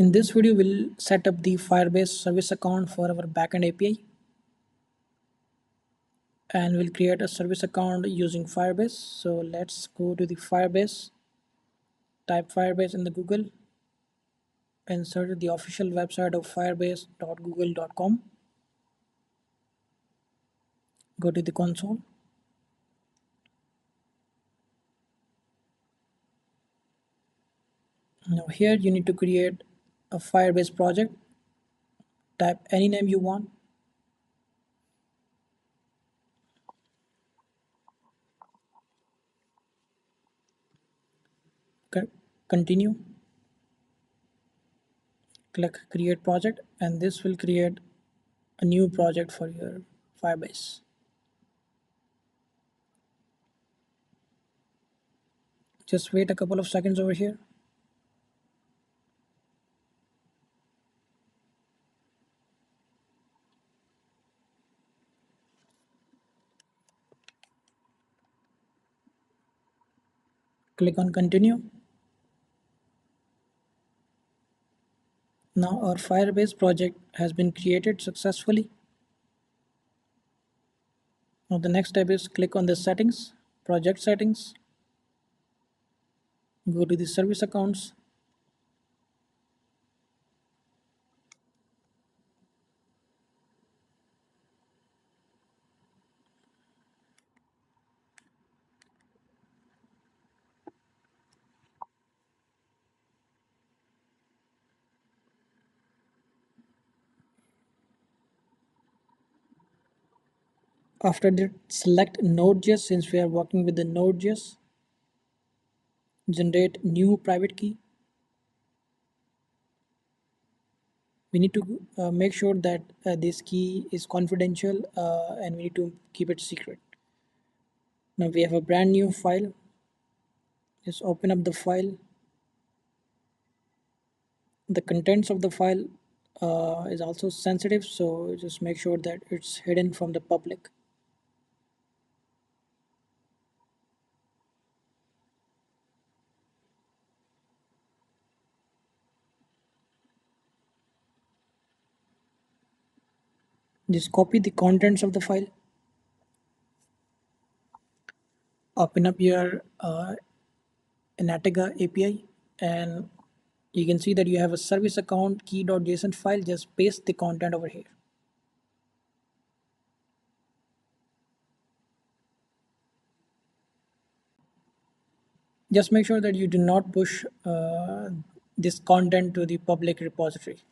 In this video, we'll set up the Firebase service account for our backend API, and we'll create a service account using Firebase. So let's go to the Firebase, type Firebase in the Google, and search the official website of firebase.google.com. Go to the console. Now here you need to create a Firebase project. Type any name you want. Continue. Click create project, and this will create a new project for your Firebase. Just wait a couple of seconds over here. Click on continue. Now our Firebase project has been created successfully. Now the next step is click on the settings, project settings, go to the service accounts. After that, select Node.js. Since we are working with the Node.js, generate new private key. We need to make sure that this key is confidential, and we need to keep it secret. Now we have a brand new file. Just open up the file. The contents of the file is also sensitive, so just make sure that it's hidden from the public. Just copy the contents of the file, open up your Enatega API, and you can see that you have a service account key.json file. Just paste the content over here. Just make sure that you do not push this content to the public repository.